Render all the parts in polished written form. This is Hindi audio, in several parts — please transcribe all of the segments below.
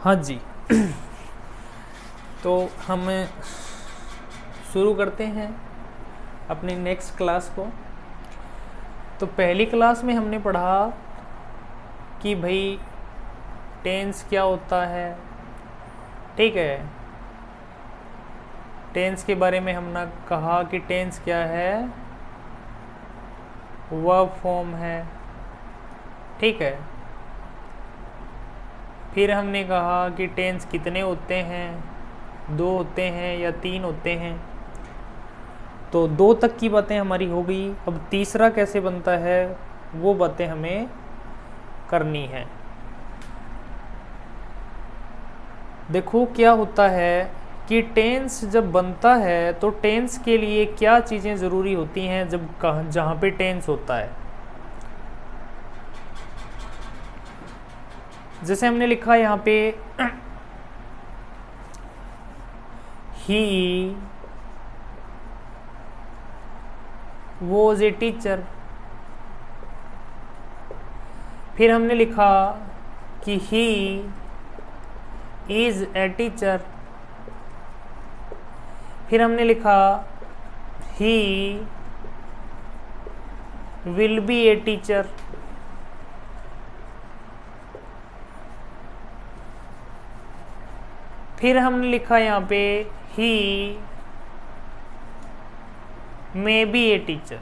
हाँ जी। तो हम शुरू करते हैं अपनी नेक्स्ट क्लास को। तो पहली क्लास में हमने पढ़ा कि भाई टेंस क्या होता है, ठीक है। टेंस के बारे में हमने कहा कि टेंस क्या है, वर्ब फॉर्म है, ठीक है। फिर हमने कहा कि टेंस कितने होते हैं, 2 होते हैं या 3 होते हैं। तो 2 तक की बातें हमारी हो गई। अब तीसरा कैसे बनता है वो बातें हमें करनी है। देखो क्या होता है कि टेंस जब बनता है तो टेंस के लिए क्या चीज़ें ज़रूरी होती हैं जब जहाँ पे टेंस होता है। जैसे हमने लिखा यहाँ पे ही वॉज ए टीचर। फिर हमने लिखा कि ही इज ए टीचर। फिर हमने लिखा he will be a teacher. फिर हमने लिखा यहाँ पे he may be a teacher.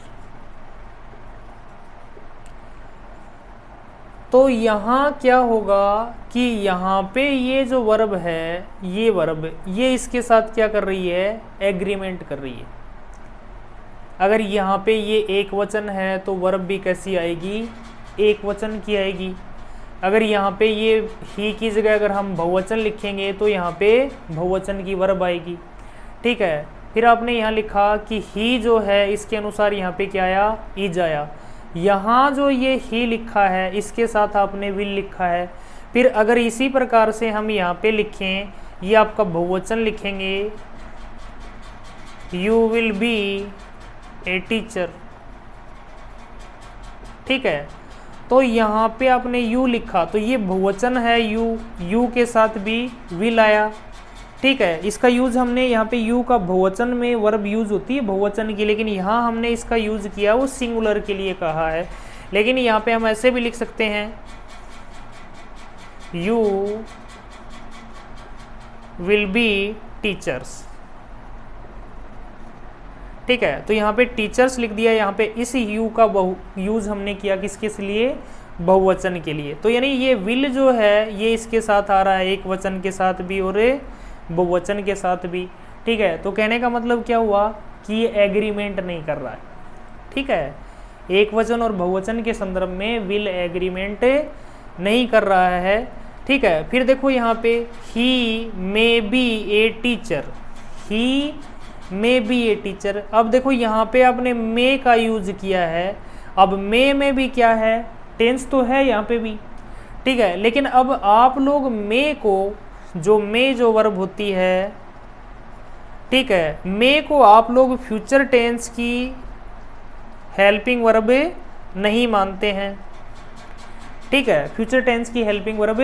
तो यहाँ क्या होगा कि यहाँ पे ये जो वर्ब है, ये वर्ब ये इसके साथ क्या कर रही है, एग्रीमेंट कर रही है। अगर यहाँ पे ये एक वचन है तो वर्ब भी कैसी आएगी, एक वचन की आएगी। अगर यहाँ पे ये ही की जगह अगर हम बहुवचन लिखेंगे तो यहाँ पे बहुवचन की वर्ब आएगी, ठीक है। फिर आपने यहाँ लिखा कि ही जो है इसके अनुसार यहाँ पे क्या आया, इज आया। यहाँ जो ये ही लिखा है इसके साथ आपने विल लिखा है। फिर अगर इसी प्रकार से हम यहाँ पे लिखें, ये आपका बहुवचन लिखेंगे, you will be a teacher, ठीक है। तो यहाँ पे आपने यू लिखा तो ये बहुवचन है, यू के साथ भी विल आया, ठीक है। इसका यूज हमने यहाँ पे यू का बहुवचन में वर्ब यूज होती है बहुवचन की, लेकिन यहाँ हमने इसका यूज किया वो सिंगुलर के लिए कहा है। लेकिन यहाँ पे हम ऐसे भी लिख सकते हैं, यू विल बी टीचर्स, ठीक है। तो यहाँ पे टीचर्स लिख दिया। यहाँ पे इस यू का यूज हमने किया किसके लिए, बहुवचन के लिए। तो यानी ये विल जो है ये इसके साथ आ रहा है, एक वचन के साथ भी और बहुवचन के साथ भी, ठीक है। तो कहने का मतलब क्या हुआ कि ये एग्रीमेंट नहीं कर रहा है, ठीक है। एक वचन और बहुवचन के संदर्भ में विल एग्रीमेंट नहीं कर रहा है, ठीक है। फिर देखो यहाँ पे he may be a teacher, he may be a teacher. अब देखो यहाँ पे आपने मे का यूज किया है। अब मे में भी क्या है, टेंस तो है यहाँ पे भी, ठीक है। लेकिन अब आप लोग मे को जो वर्ब होती है, ठीक है, मे को आप लोग फ्यूचर टेंस की हेल्पिंग वर्ब नहीं मानते हैं, ठीक है। फ्यूचर टेंस की हेल्पिंग वर्ब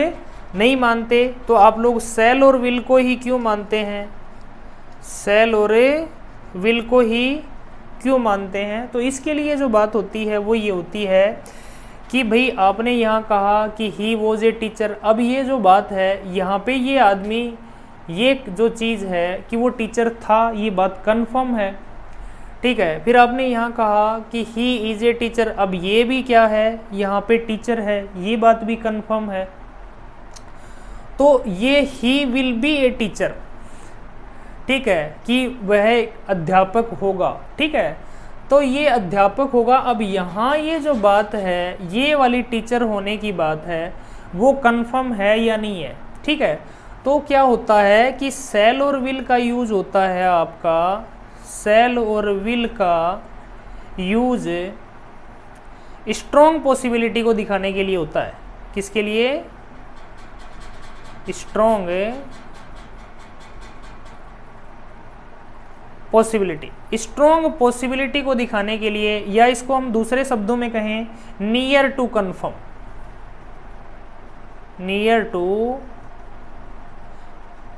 नहीं मानते तो आप लोग शैल और विल को ही क्यों मानते हैं, शैल और विल को ही क्यों मानते हैं। तो इसके लिए जो बात होती है वो ये होती है कि भाई आपने यहाँ कहा कि ही वॉज ए टीचर। अब ये जो बात है यहाँ पे ये आदमी, ये जो चीज़ है कि वो टीचर था, ये बात कन्फर्म है, ठीक है। फिर आपने यहाँ कहा कि ही इज ए टीचर। अब ये भी क्या है, यहाँ पे टीचर है, ये बात भी कन्फर्म है। तो ये he will be a teacher, ठीक है, कि वह अध्यापक होगा, ठीक है। तो ये अध्यापक होगा। अब यहाँ ये जो बात है, ये वाली टीचर होने की बात है, वो कंफर्म है या नहीं है, ठीक है। तो क्या होता है कि शैल और विल का यूज होता है आपका, शैल और विल का यूज स्ट्रॉन्ग पॉसिबिलिटी को दिखाने के लिए होता है। किसके लिए, स्ट्रॉन्ग पॉसिबिलिटी, स्ट्रॉन्ग पॉसिबिलिटी को दिखाने के लिए, या इसको हम दूसरे शब्दों में कहें near to confirm, near to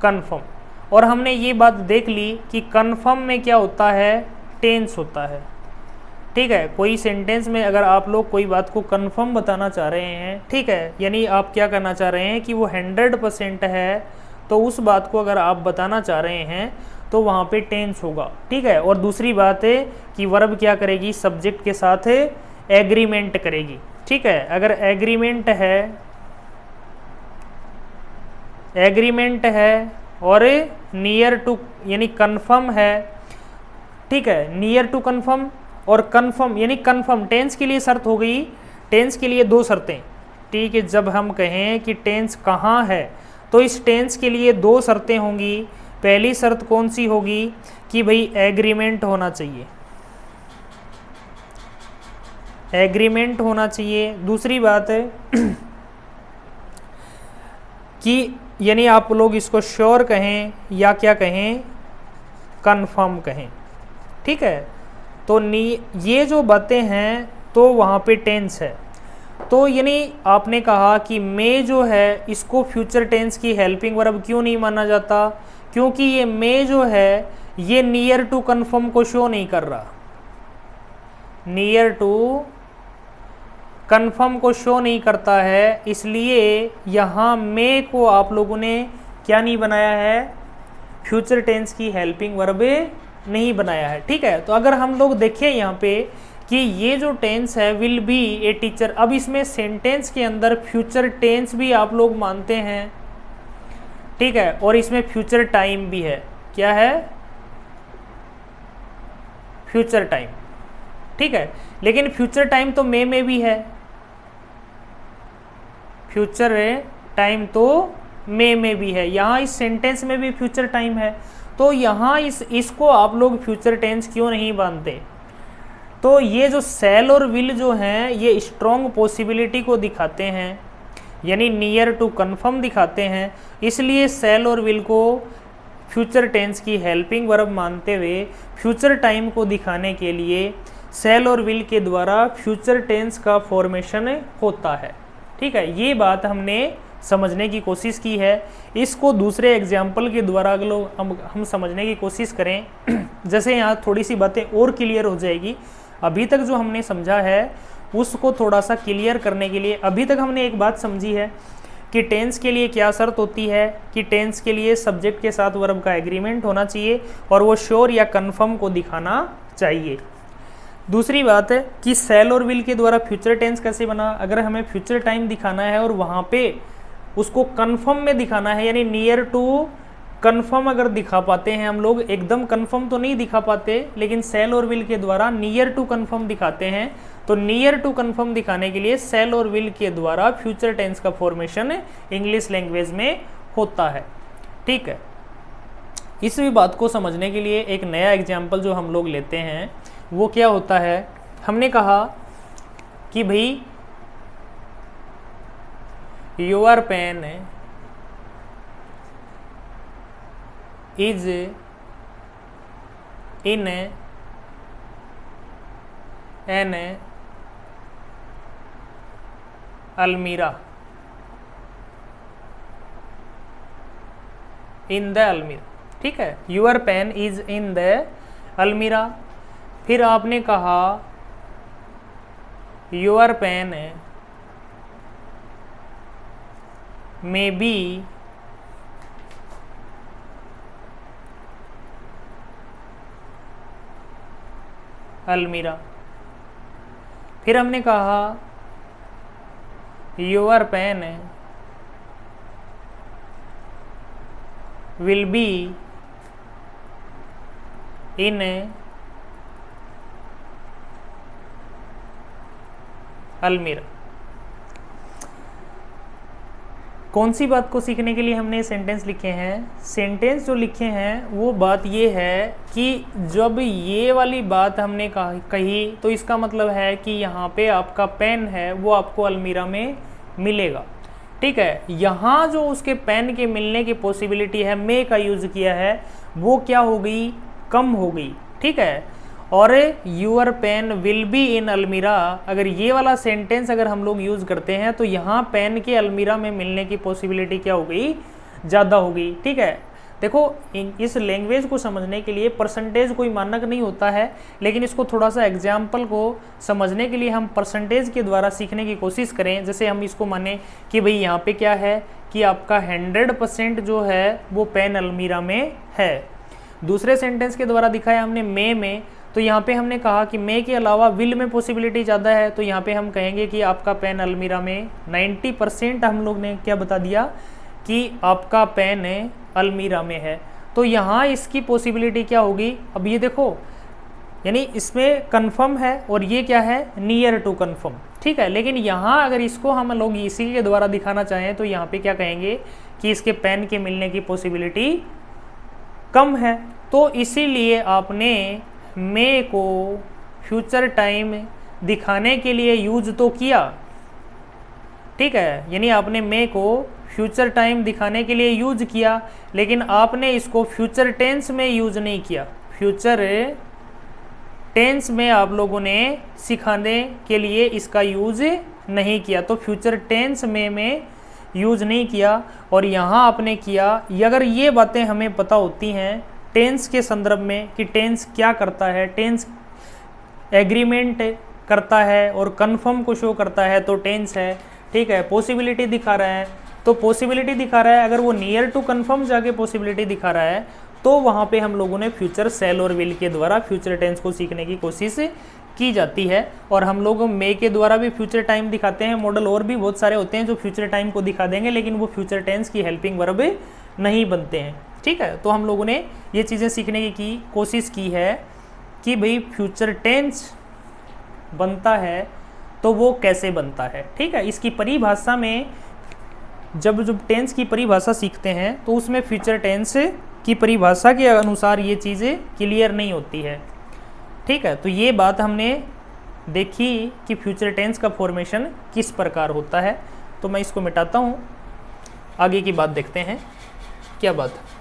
confirm. और हमने ये बात देख ली कि कन्फर्म में क्या होता है, टेंस होता है। ठीक है, कोई सेंटेंस में अगर आप लोग कोई बात को कन्फर्म बताना चाह रहे हैं, ठीक है, यानी आप क्या करना चाह रहे हैं कि वो 100% है, तो उस बात को अगर आप बताना चाह रहे हैं तो वहाँ पे टेंस होगा। ठीक है, और दूसरी बात है कि वर्ब क्या करेगी, सब्जेक्ट के साथ एग्रीमेंट करेगी। ठीक है, अगर एग्रीमेंट है और नियर टू यानी कन्फर्म है, ठीक है, नियर टू कन्फर्म और कन्फर्म यानी कन्फर्म टेंस के लिए शर्त हो गई। टेंस के लिए दो शर्तें, ठीक है, जब हम कहें कि टेंस कहाँ है तो इस टेंस के लिए दो शर्तें होंगी। पहली शर्त कौन सी होगी कि भाई एग्रीमेंट होना चाहिए, एग्रीमेंट होना चाहिए। दूसरी बात है कि यानी आप लोग इसको श्योर कहें या क्या कहें, कन्फर्म कहें। ठीक है, तो ये जो बातें हैं तो वहाँ पे टेंस है। तो यानी आपने कहा कि मे जो है इसको फ्यूचर टेंस की हेल्पिंग वर्ब क्यों नहीं माना जाता, क्योंकि ये मे जो है ये नियर टू कन्फर्म को शो नहीं कर रहा, नियर टू कन्फर्म को शो नहीं करता है, इसलिए यहाँ मे को आप लोगों ने क्या नहीं बनाया है, फ्यूचर टेंस की हेल्पिंग वर्ब नहीं बनाया है। ठीक है, तो अगर हम लोग देखें यहाँ पे कि ये जो टेंस है विल बी ए टीचर, अब इसमें सेंटेंस के अंदर फ्यूचर टेंस भी आप लोग मानते हैं, ठीक है, और इसमें फ्यूचर टाइम भी है। क्या है, फ्यूचर टाइम। ठीक है, लेकिन फ्यूचर टाइम तो मे में भी है, फ्यूचर टाइम तो मे में भी है, यहाँ इस सेंटेंस में भी फ्यूचर टाइम है, तो यहाँ इसको आप लोग फ्यूचर टेंस क्यों नहीं मानते। तो ये जो शैल और विल जो हैं ये स्ट्रॉन्ग पॉसिबिलिटी को दिखाते हैं, यानी नियर टू कन्फर्म दिखाते हैं, इसलिए शैल और विल को फ्यूचर टेंस की हेल्पिंग वर्ब मानते हुए फ्यूचर टाइम को दिखाने के लिए शैल और विल के द्वारा फ्यूचर टेंस का फॉर्मेशन होता है। ठीक है, ये बात हमने समझने की कोशिश की है। इसको दूसरे एग्जाम्पल के द्वारा अगर हम समझने की कोशिश करें, जैसे यहाँ थोड़ी सी बातें और क्लियर हो जाएगी। अभी तक जो हमने समझा है उसको थोड़ा सा क्लियर करने के लिए, अभी तक हमने एक बात समझी है कि टेंस के लिए क्या शर्त होती है कि टेंस के लिए सब्जेक्ट के साथ वर्ब का एग्रीमेंट होना चाहिए और वो श्योर या कन्फर्म को दिखाना चाहिए। दूसरी बात है कि शैल और विल के द्वारा फ्यूचर टेंस कैसे बना, अगर हमें फ्यूचर टाइम दिखाना है और वहाँ पे उसको कन्फर्म में दिखाना है, यानी नियर टू कन्फर्म अगर दिखा पाते हैं हम लोग, एकदम कन्फर्म तो नहीं दिखा पाते, लेकिन शैल और विल के द्वारा नियर टू कन्फर्म दिखाते हैं, तो नियर टू कन्फर्म दिखाने के लिए शैल और विल के द्वारा फ्यूचर टेंस का फॉर्मेशन इंग्लिश लैंग्वेज में होता है। ठीक है, इस भी बात को समझने के लिए एक नया एग्जाम्पल जो हम लोग लेते हैं वो क्या होता है, हमने कहा कि भाई your pen is in an almirah, in the almirah. ठीक है, your pen is in the almirah. फिर आपने कहा योर पेन मे बी अलमीरा। फिर हमने कहा your pen will be in almirah. कौन सी बात को सीखने के लिए हमने सेंटेंस लिखे हैं, सेंटेंस जो लिखे हैं वो बात ये है कि जब ये वाली बात हमने कही तो इसका मतलब है कि यहाँ पे आपका पेन है वो आपको अलमीरा में मिलेगा। ठीक है, यहाँ जो उसके पेन के मिलने की पॉसिबिलिटी है, मे का यूज़ किया है, वो क्या हो गई, कम हो गई। ठीक है, और your pen will be in almirah, अगर ये वाला सेंटेंस अगर हम लोग यूज़ करते हैं तो यहाँ पेन के अलमीरा में मिलने की पॉसिबिलिटी क्या हो गई, ज़्यादा हो गई। ठीक है, देखो इस लैंग्वेज को समझने के लिए परसेंटेज कोई मानक नहीं होता है, लेकिन इसको थोड़ा सा एग्जाम्पल को समझने के लिए हम परसेंटेज के द्वारा सीखने की कोशिश करें। जैसे हम इसको माने कि भाई यहाँ पे क्या है कि आपका 100% जो है वो पेन अलमीरा में है। दूसरे सेंटेंस के द्वारा दिखाया हमने मे में, तो यहाँ पे हमने कहा कि मे के अलावा विल में पॉसिबिलिटी ज़्यादा है, तो यहाँ पे हम कहेंगे कि आपका पेन अलमीरा में 90% हम लोग ने क्या बता दिया कि आपका पेन अलमीरा में है। तो यहाँ इसकी पॉसिबिलिटी क्या होगी, अब ये देखो यानी इसमें कन्फर्म है और ये क्या है, नियर टू कन्फर्म। ठीक है, लेकिन यहाँ अगर इसको हम लोग इसी के द्वारा दिखाना चाहें तो यहाँ पे क्या कहेंगे कि इसके पेन के मिलने की पॉसिबिलिटी कम है। तो इसीलिए आपने मे को फ्यूचर टाइम दिखाने के लिए यूज तो किया। ठीक है, यानी आपने मे को फ्यूचर टाइम दिखाने के लिए यूज किया, लेकिन आपने इसको फ्यूचर टेंस में यूज नहीं किया। फ्यूचर टेंस में आप लोगों ने सिखाने के लिए इसका यूज नहीं किया, तो फ्यूचर टेंस में यूज नहीं किया। और यहाँ आपने किया, अगर ये बातें हमें पता होती हैं टेंस के संदर्भ में कि टेंस क्या करता है, टेंस एग्रीमेंट करता है और कन्फर्म को शो करता है तो टेंस है। ठीक है, पॉसिबिलिटी दिखा रहा है तो पॉसिबिलिटी दिखा रहा है, अगर वो नियर टू कन्फर्म जाके पॉसिबिलिटी दिखा रहा है तो वहाँ पे हम लोगों ने फ्यूचर सेल और विल के द्वारा फ्यूचर टेंस को सीखने की कोशिश की जाती है। और हम लोग मे के द्वारा भी फ्यूचर टाइम दिखाते हैं। मॉडल और भी बहुत सारे होते हैं जो फ्यूचर टाइम को दिखा देंगे, लेकिन वो फ्यूचर टेंस की हेल्पिंग वर्ब नहीं बनते हैं। ठीक है, तो हम लोगों ने ये चीज़ें सीखने की कोशिश की है कि भाई फ्यूचर टेंस बनता है तो वो कैसे बनता है। ठीक है, इसकी परिभाषा में जब टेंस की परिभाषा सीखते हैं तो उसमें फ्यूचर टेंस की परिभाषा के अनुसार ये चीज़ें क्लियर नहीं होती है। ठीक है, तो ये बात हमने देखी कि फ्यूचर टेंस का फॉर्मेशन किस प्रकार होता है। तो मैं इसको मिटाता हूँ, आगे की बात देखते हैं क्या बात है।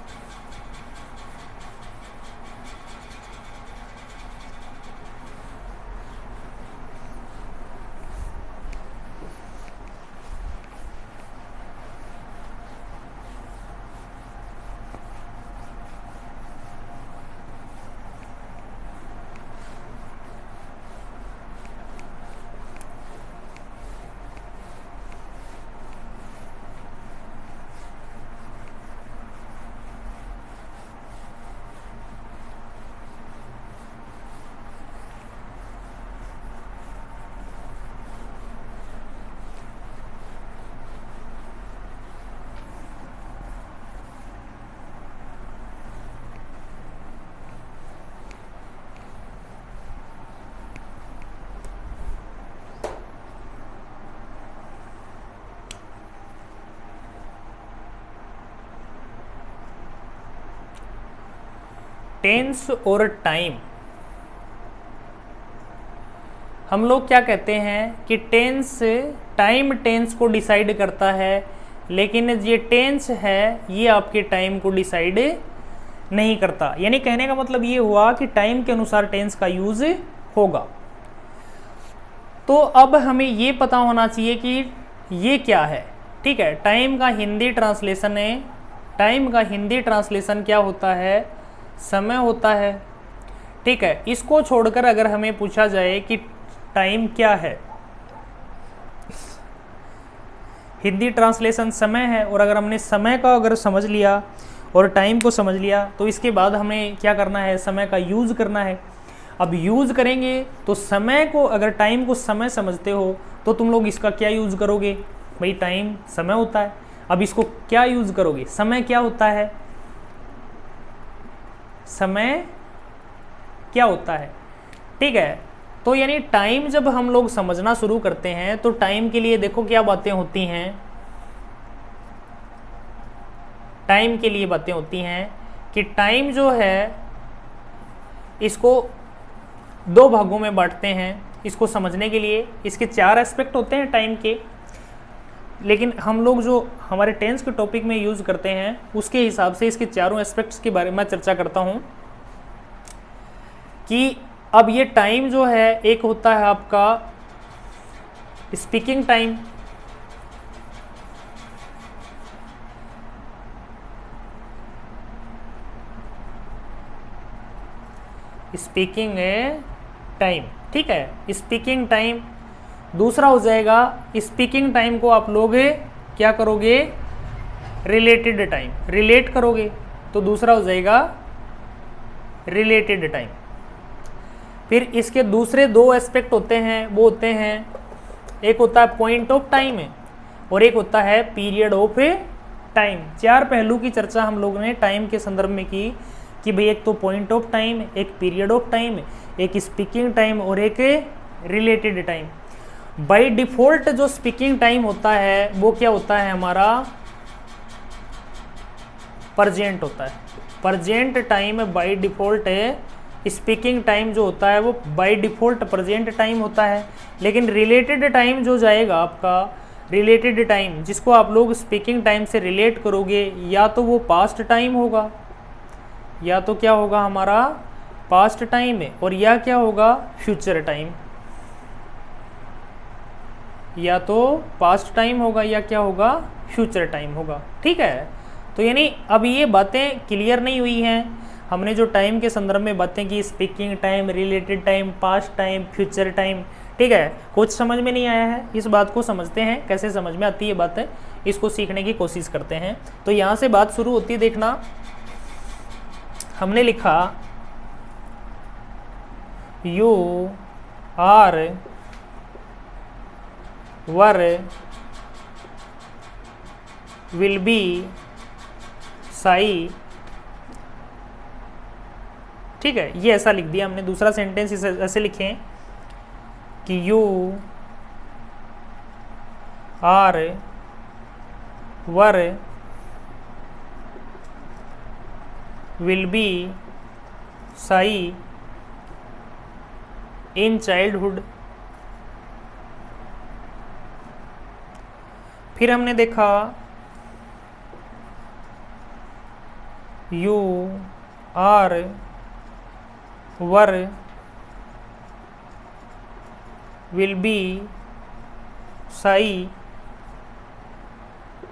टेंस और टाइम, हम लोग क्या कहते हैं कि टेंस टाइम टेंस को डिसाइड करता है, लेकिन ये टेंस है ये आपके टाइम को डिसाइड नहीं करता। यानी कहने का मतलब ये हुआ कि टाइम के अनुसार टेंस का यूज होगा। तो अब हमें ये पता होना चाहिए कि ये क्या है। ठीक है, टाइम का हिंदी ट्रांसलेशन है, टाइम का हिंदी ट्रांसलेशन क्या होता है, समय होता है। ठीक है, इसको छोड़कर अगर हमें पूछा जाए कि टाइम क्या है, हिंदी ट्रांसलेशन समय है, और अगर हमने समय का अगर समझ लिया और टाइम को समझ लिया तो इसके बाद हमें क्या करना है, समय का यूज़ करना है। अब यूज़ करेंगे तो समय को, अगर टाइम को समय समझते हो तो तुम लोग इसका क्या यूज़ करोगे, भाई टाइम समय होता है। अब इसको क्या यूज़ करोगे, समय क्या होता है, समय क्या होता है। ठीक है, तो यानी टाइम जब हम लोग समझना शुरू करते हैं तो टाइम के लिए देखो क्या बातें होती हैं। टाइम के लिए बातें होती हैं कि टाइम जो है इसको दो भागों में बांटते हैं। इसको समझने के लिए इसके 4 एस्पेक्ट होते हैं टाइम के, लेकिन हम लोग जो हमारे टेंस के टॉपिक में यूज़ करते हैं उसके हिसाब से इसके चारों एस्पेक्ट्स के बारे में चर्चा करता हूँ। कि अब ये टाइम जो है एक होता है आपका स्पीकिंग टाइम, स्पीकिंग टाइम, ठीक है, स्पीकिंग टाइम। दूसरा हो जाएगा स्पीकिंग टाइम को आप लोग क्या करोगे, रिलेटेड टाइम, रिलेट करोगे, तो दूसरा हो जाएगा रिलेटेड टाइम। फिर इसके दूसरे दो एस्पेक्ट होते हैं, वो होते हैं, एक होता है पॉइंट ऑफ टाइम और एक होता है पीरियड ऑफ टाइम। चार पहलू की चर्चा हम लोगों ने टाइम के संदर्भ में की कि भाई एक तो पॉइंट ऑफ टाइम, एक पीरियड ऑफ टाइम, एक स्पीकिंग टाइम और एक रिलेटेड टाइम। बाय डिफॉल्ट जो स्पीकिंग टाइम होता है वो क्या होता है हमारा, प्रेजेंट होता है। प्रेजेंट टाइम बाय डिफॉल्ट है, स्पीकिंग टाइम जो होता है वो बाय डिफॉल्ट प्रेजेंट टाइम होता है। लेकिन रिलेटेड टाइम जो जाएगा आपका, रिलेटेड टाइम जिसको आप लोग स्पीकिंग टाइम से रिलेट करोगे, या तो वो पास्ट टाइम होगा, या तो क्या होगा हमारा पास्ट टाइम है, और या क्या होगा फ्यूचर टाइम, या तो पास्ट टाइम होगा या क्या होगा फ्यूचर टाइम होगा, ठीक है। तो यानी अब ये बातें क्लियर नहीं हुई हैं, हमने जो टाइम के संदर्भ में बातें की, speaking time, related time, past time, future time, ठीक है, कुछ समझ में नहीं आया है, इस बात को समझते हैं, कैसे समझ में आती है बातें, इसको सीखने की कोशिश करते हैं। तो यहाँ से बात शुरू होती है, देखना हमने लिखा you are were will be shy, ठीक है, ये ऐसा लिख दिया हमने। दूसरा सेंटेंस ऐसे लिखें कि you are were will be shy in childhood. फिर हमने देखा you are were will be shy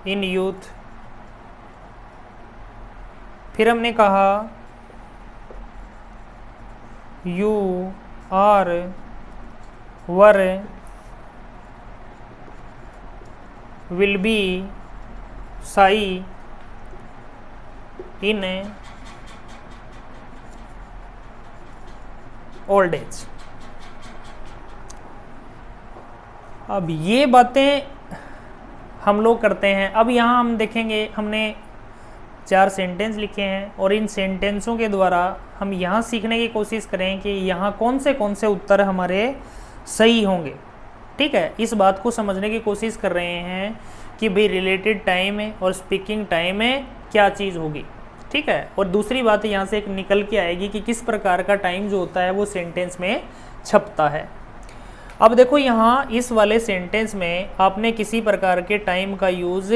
in youth. फिर हमने कहा you are were will be shy in old age. अब ये बातें हम लोग करते हैं। अब यहाँ हम देखेंगे, हमने 4 सेंटेंस लिखे हैं और इन सेंटेंसों के द्वारा हम यहाँ सीखने की कोशिश करें कि यहाँ कौन से उत्तर हमारे सही होंगे, ठीक है। इस बात को समझने की कोशिश कर रहे हैं कि भाई रिलेटेड टाइम है और स्पीकिंग टाइम है क्या चीज़ होगी, ठीक है। और दूसरी बात यहाँ से एक निकल के आएगी कि किस प्रकार का टाइम जो होता है वो सेंटेंस में छपता है। अब देखो यहाँ इस वाले सेंटेंस में आपने किसी प्रकार के टाइम का यूज़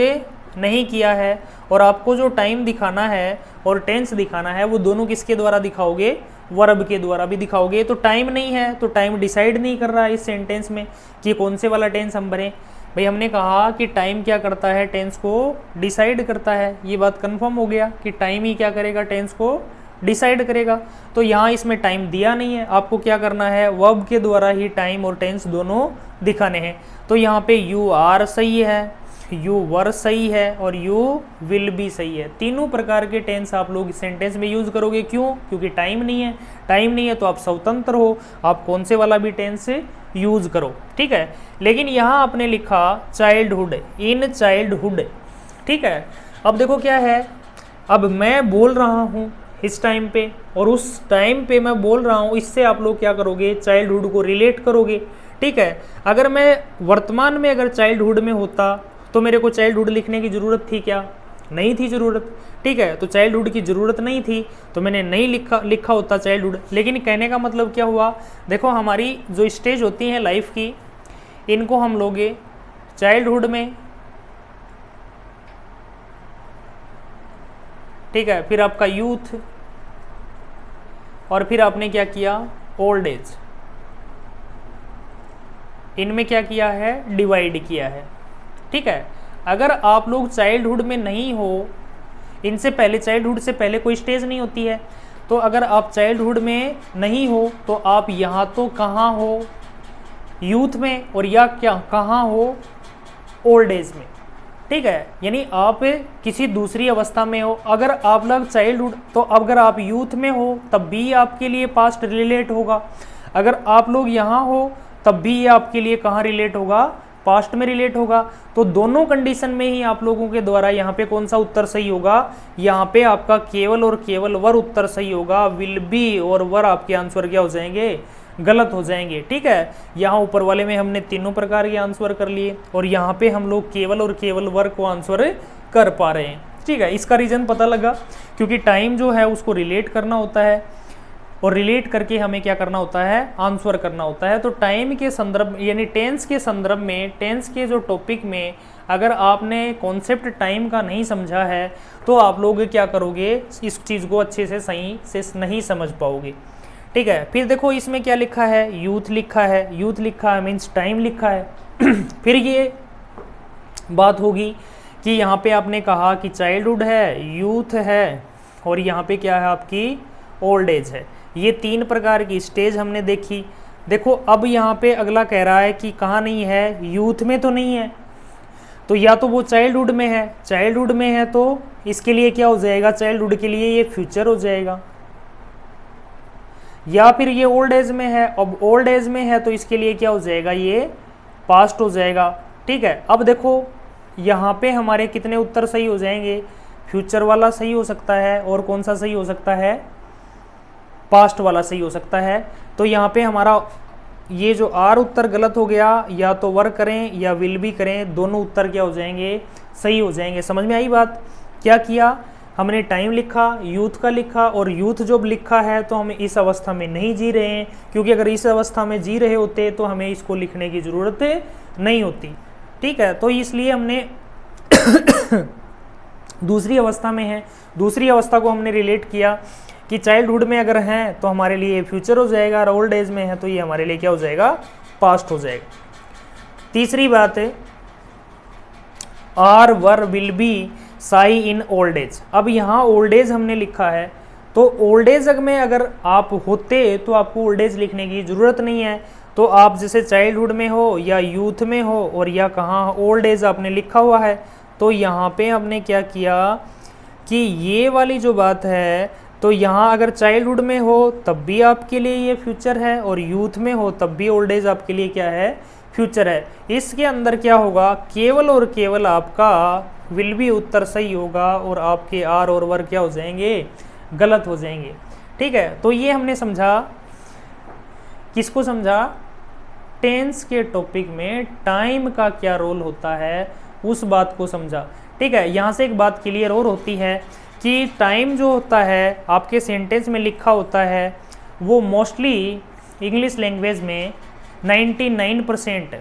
नहीं किया है, और आपको जो टाइम दिखाना है और टेंस दिखाना है वो दोनों किसके द्वारा दिखाओगे, वर्ब के द्वारा भी दिखाओगे। तो टाइम नहीं है तो टाइम डिसाइड नहीं कर रहा है इस सेंटेंस में कि कौन से वाला टेंस हम भरें। भाई हमने कहा कि टाइम क्या करता है, टेंस को डिसाइड करता है, ये बात कंफर्म हो गया कि टाइम ही क्या करेगा, टेंस को डिसाइड करेगा। तो यहाँ इसमें टाइम दिया नहीं है, आपको क्या करना है, वर्ब के द्वारा ही टाइम और टेंस दोनों दिखाने हैं। तो यहाँ पे यू आर सही है, यू वर सही है और यू विल बी सही है। तीनों प्रकार के टेंस आप लोग सेंटेंस में यूज करोगे। क्यों? क्योंकि टाइम नहीं है, टाइम नहीं है तो आप स्वतंत्र हो, आप कौन से वाला भी टेंस यूज करो, ठीक है। लेकिन यहाँ आपने लिखा चाइल्डहुड, इन चाइल्डहुड, ठीक है। अब देखो क्या है, अब मैं बोल रहा हूँ इस टाइम पे और उस टाइम पे मैं बोल रहा हूँ, इससे आप लोग क्या करोगे, चाइल्डहुड को रिलेट करोगे, ठीक है। अगर मैं वर्तमान में अगर चाइल्डहुड में होता तो मेरे को चाइल्डहुड लिखने की ज़रूरत थी क्या? नहीं थी ज़रूरत, ठीक है। तो चाइल्डहुड की ज़रूरत नहीं थी तो मैंने नहीं लिखा होता चाइल्डहुड। लेकिन कहने का मतलब क्या हुआ, देखो हमारी जो स्टेज होती हैं लाइफ की, इनको हम लोगे चाइल्डहुड में, ठीक है, फिर आपका यूथ, और फिर आपने क्या किया, ओल्ड एज, इनमें क्या किया है, डिवाइड किया है। ठीक है, अगर आप लोग चाइल्डहुड में नहीं हो, इनसे पहले, चाइल्डहुड से पहले कोई स्टेज नहीं होती है, तो अगर आप चाइल्डहुड में नहीं हो तो आप यहाँ तो कहाँ हो, यूथ में, और या क्या कहाँ हो, ओल्ड एज में। ठीक है, यानी आप किसी दूसरी अवस्था में हो। अगर आप लोग चाइल्डहुड, तो अगर आप यूथ में हो तब भी आपके लिए पास्ट रिलेट होगा, अगर आप लोग यहाँ हो तब भी ये आपके लिए कहाँ रिलेट होगा, पास्ट में रिलेट होगा। तो दोनों कंडीशन में ही आप लोगों के द्वारा यहाँ पे कौन सा उत्तर सही होगा, यहाँ पे आपका केवल और केवल वर उत्तर सही होगा। विल बी और वर आपके आंसर क्या हो जाएंगे, गलत हो जाएंगे। ठीक है, यहाँ ऊपर वाले में हमने तीनों प्रकार के आंसर कर लिए और यहाँ पे हम लोग केवल और केवल वर को आंसर कर पा रहे हैं। ठीक है, इसका रीजन पता लगा, क्योंकि टाइम जो है उसको रिलेट करना होता है और रिलेट करके हमें क्या करना होता है, आंसर करना होता है। तो टाइम के संदर्भ यानी टेंस के संदर्भ में, टेंस के जो टॉपिक में अगर आपने कॉन्सेप्ट टाइम का नहीं समझा है तो आप लोग क्या करोगे, इस चीज़ को अच्छे से सही से नहीं समझ पाओगे। ठीक है, फिर देखो इसमें क्या लिखा है, यूथ लिखा है, यूथ लिखा है मीन्स टाइम लिखा है। फिर ये बात होगी कि यहाँ पे आपने कहा कि चाइल्डहुड है, यूथ है और यहाँ पे क्या है आपकी ओल्ड एज है। ये तीन प्रकार की स्टेज हमने देखी। देखो अब यहाँ पे अगला कह रहा है कि कहाँ नहीं है, यूथ में तो नहीं है, तो या तो वो चाइल्डहुड में है, चाइल्डहुड में है तो इसके लिए क्या हो जाएगा, चाइल्डहुड के लिए ये फ्यूचर हो जाएगा, या फिर ये ओल्ड एज में है, अब ओल्ड एज में है तो इसके लिए क्या हो जाएगा, ये पास्ट हो जाएगा। ठीक है, अब देखो यहाँ पे हमारे कितने उत्तर सही हो जाएंगे, फ्यूचर वाला सही हो सकता है और कौन सा सही हो सकता है, पास्ट वाला सही हो सकता है। तो यहाँ पे हमारा ये जो आर उत्तर गलत हो गया, या तो वर करें या विल भी करें, दोनों उत्तर क्या हो जाएंगे, सही हो जाएंगे। समझ में आई बात, क्या किया हमने, टाइम लिखा, यूथ का लिखा, और यूथ जब लिखा है तो हम इस अवस्था में नहीं जी रहे हैं, क्योंकि अगर इस अवस्था में जी रहे होते तो हमें इसको लिखने की ज़रूरत नहीं होती। ठीक है, तो इसलिए हमने दूसरी अवस्था में है, दूसरी अवस्था को हमने रिलेट किया कि चाइल्डहुड में अगर हैं तो हमारे लिए फ्यूचर हो जाएगा, और ओल्ड एज में है तो ये हमारे लिए क्या हो जाएगा, पास्ट हो जाएगा। तीसरी बात है, are were will be shy in old age. अब यहाँ ओल्ड एज हमने लिखा है, तो ओल्ड एज में अगर आप होते तो आपको ओल्ड एज लिखने की ज़रूरत नहीं है। तो आप जैसे चाइल्डहुड में हो या यूथ में हो और या कहाँ ओल्ड एज आपने लिखा हुआ है, तो यहाँ पे हमने क्या किया कि ये वाली जो बात है, तो यहाँ अगर चाइल्डहुड में हो तब भी आपके लिए ये फ्यूचर है, और यूथ में हो तब भी ओल्ड एज आपके लिए क्या है, फ्यूचर है। इसके अंदर क्या होगा, केवल और केवल आपका विल भी उत्तर सही होगा और आपके आर और वर क्या हो जाएंगे, गलत हो जाएंगे। ठीक है, तो ये हमने समझा, किसको समझा, टेंस के टॉपिक में टाइम का क्या रोल होता है उस बात को समझा। ठीक है, यहाँ से एक बात क्लियर और होती है कि टाइम जो होता है आपके सेंटेंस में लिखा होता है, वो मोस्टली इंग्लिश लैंग्वेज में 99%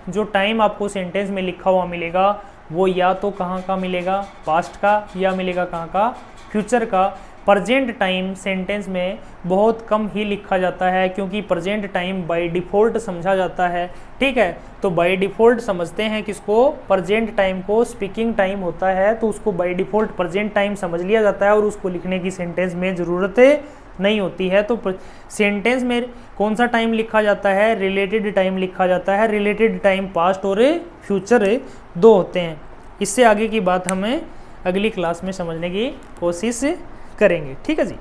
जो टाइम आपको सेंटेंस में लिखा हुआ मिलेगा वो या तो कहाँ का मिलेगा, पास्ट का, या मिलेगा कहाँ का, फ्यूचर का। प्रेजेंट टाइम सेंटेंस में बहुत कम ही लिखा जाता है, क्योंकि प्रेजेंट टाइम बाय डिफ़ॉल्ट समझा जाता है। ठीक है, तो बाय डिफ़ॉल्ट समझते हैं किसको, प्रेजेंट टाइम को। स्पीकिंग टाइम होता है तो उसको बाय डिफ़ॉल्ट प्रेजेंट टाइम समझ लिया जाता है और उसको लिखने की सेंटेंस में ज़रूरत नहीं होती है। तो सेंटेंस में कौन सा टाइम लिखा जाता है, रिलेटेड टाइम लिखा जाता है। रिलेटेड टाइम पास्ट और फ्यूचर दो होते हैं। इससे आगे की बात हमें अगली क्लास में समझने की कोशिश करेंगे। ठीक है जी।